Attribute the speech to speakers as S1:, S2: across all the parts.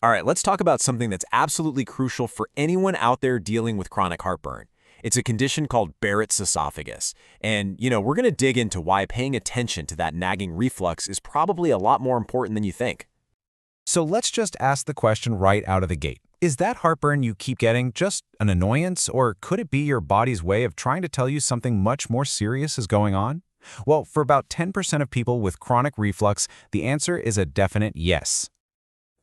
S1: All right, let's talk about something that's absolutely crucial for anyone out there dealing with chronic heartburn. It's a condition called Barrett's esophagus. And, we're going to dig into why paying attention to that nagging reflux is probably a lot more important than you think.
S2: So let's just ask the question right out of the gate. Is that heartburn you keep getting just an annoyance, or could it be your body's way of trying to tell you something much more serious is going on? Well, for about 10% of people with chronic reflux, the answer is a definite yes.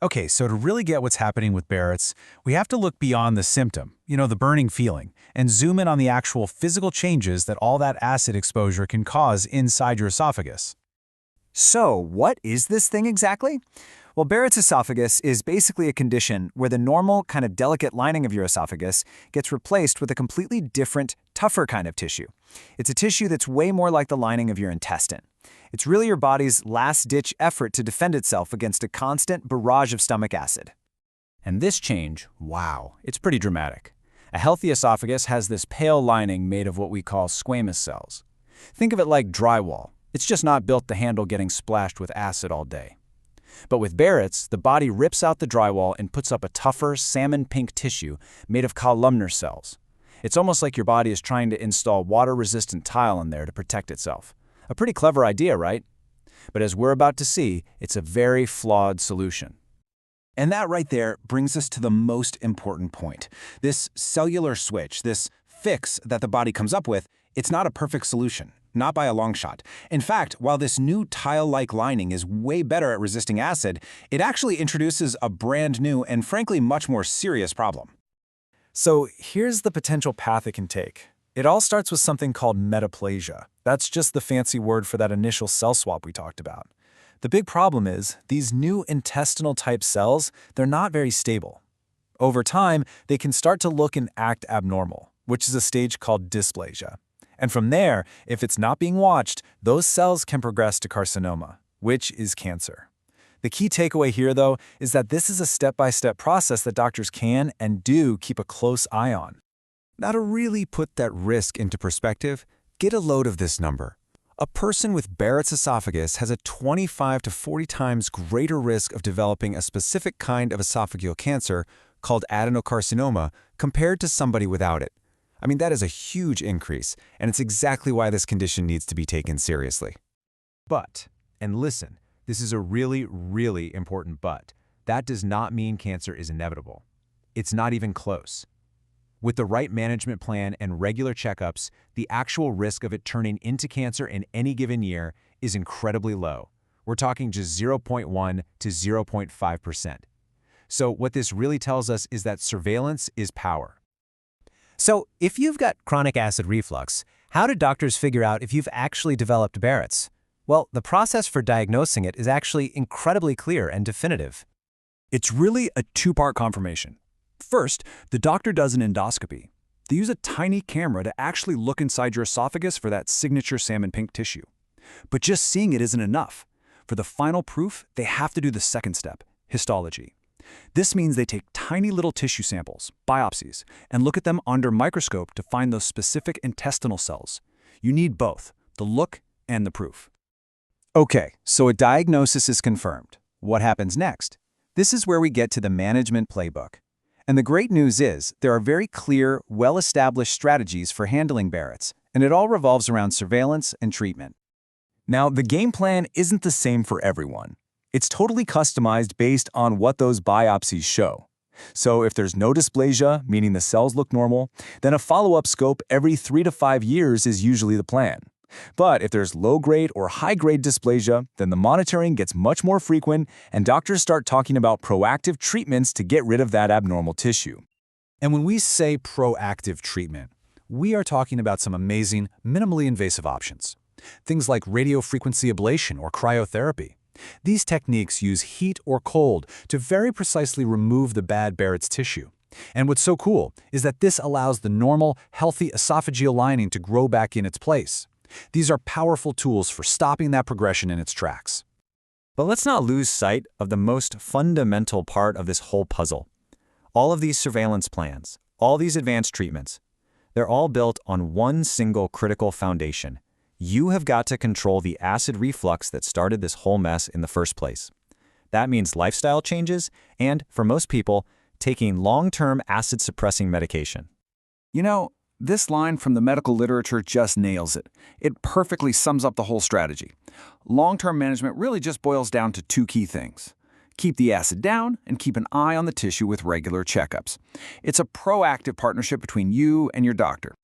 S2: Okay, so to really get what's happening with Barrett's, we have to look beyond the symptom, the burning feeling, and zoom in on the actual physical changes that all that acid exposure can cause inside your esophagus.
S3: So, what is this thing exactly? Well, Barrett's esophagus is basically a condition where the normal, kind of delicate lining of your esophagus gets replaced with a completely different, tougher kind of tissue. It's a tissue that's way more like the lining of your intestine. It's really your body's last-ditch effort to defend itself against a constant barrage of stomach acid.
S2: And this change, wow, it's pretty dramatic. A healthy esophagus has this pale lining made of what we call squamous cells. Think of it like drywall. It's just not built to handle getting splashed with acid all day. But with Barrett's, the body rips out the drywall and puts up a tougher, salmon-pink tissue made of columnar cells. It's almost like your body is trying to install water-resistant tile in there to protect itself. A pretty clever idea, right? But as we're about to see, it's a very flawed solution.
S4: And that right there brings us to the most important point. This cellular switch, this fix that the body comes up with, it's not a perfect solution. Not by a long shot. In fact, while this new tile-like lining is way better at resisting acid, it actually introduces a brand new and frankly much more serious problem.
S3: So here's the potential path it can take. It all starts with something called metaplasia. That's just the fancy word for that initial cell swap we talked about. The big problem is, these new intestinal-type cells, they're not very stable. Over time, they can start to look and act abnormal, which is a stage called dysplasia. And from there, if it's not being watched, those cells can progress to carcinoma, which is cancer. The key takeaway here, though, is that this is a step-by-step process that doctors can and do keep a close eye on.
S2: Now, to really put that risk into perspective, get a load of this number. A person with Barrett's esophagus has a 25 to 40 times greater risk of developing a specific kind of esophageal cancer called adenocarcinoma compared to somebody without it. I mean, that is a huge increase, and it's exactly why this condition needs to be taken seriously. But, and listen, this is a really, really important but, that does not mean cancer is inevitable. It's not even close. With the right management plan and regular checkups, the actual risk of it turning into cancer in any given year is incredibly low. We're talking just 0.1 to 0.5%. So what this really tells us is that surveillance is power.
S5: So, if you've got chronic acid reflux, how do doctors figure out if you've actually developed Barrett's? Well, the process for diagnosing it is actually incredibly clear and definitive.
S3: It's really a two-part confirmation. First, the doctor does an endoscopy. They use a tiny camera to actually look inside your esophagus for that signature salmon-pink tissue. But just seeing it isn't enough. For the final proof, they have to do the second step, histology. This means they take tiny little tissue samples, biopsies, and look at them under microscope to find those specific intestinal cells. You need both, the look and the proof. Okay, so a diagnosis is confirmed. What happens next? This is where we get to the management playbook. And the great news is, there are very clear, well-established strategies for handling Barrett's, and it all revolves around surveillance and treatment. Now, the game plan isn't the same for everyone. It's totally customized based on what those biopsies show. So if there's no dysplasia, meaning the cells look normal, then a follow-up scope every 3 to 5 years is usually the plan. But if there's low-grade or high-grade dysplasia, then the monitoring gets much more frequent and doctors start talking about proactive treatments to get rid of that abnormal tissue. And when we say proactive treatment, we are talking about some amazing, minimally invasive options. Things like radiofrequency ablation or cryotherapy. These techniques use heat or cold to very precisely remove the bad Barrett's tissue. And what's so cool is that this allows the normal, healthy esophageal lining to grow back in its place. These are powerful tools for stopping that progression in its tracks. But let's not lose sight of the most fundamental part of this whole puzzle. All of these surveillance plans, all these advanced treatments, they're all built on one single critical foundation. You have got to control the acid reflux that started this whole mess in the first place.
S6: That means lifestyle changes and, for most people, taking long-term acid-suppressing medication.
S3: You know, this line from the medical literature just nails it. It perfectly sums up the whole strategy. Long-term management really just boils down to two key things. Keep the acid down and keep an eye on the tissue with regular checkups. It's a proactive partnership between you and your doctor.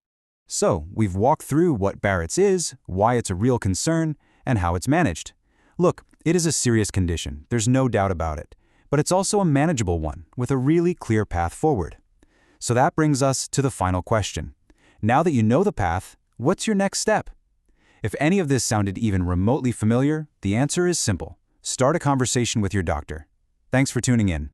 S2: So, we've walked through what Barrett's is, why it's a real concern, and how it's managed. Look, it is a serious condition, there's no doubt about it. But it's also a manageable one, with a really clear path forward. So that brings us to the final question. Now that you know the path, what's your next step? If any of this sounded even remotely familiar, the answer is simple. Start a conversation with your doctor. Thanks for tuning in.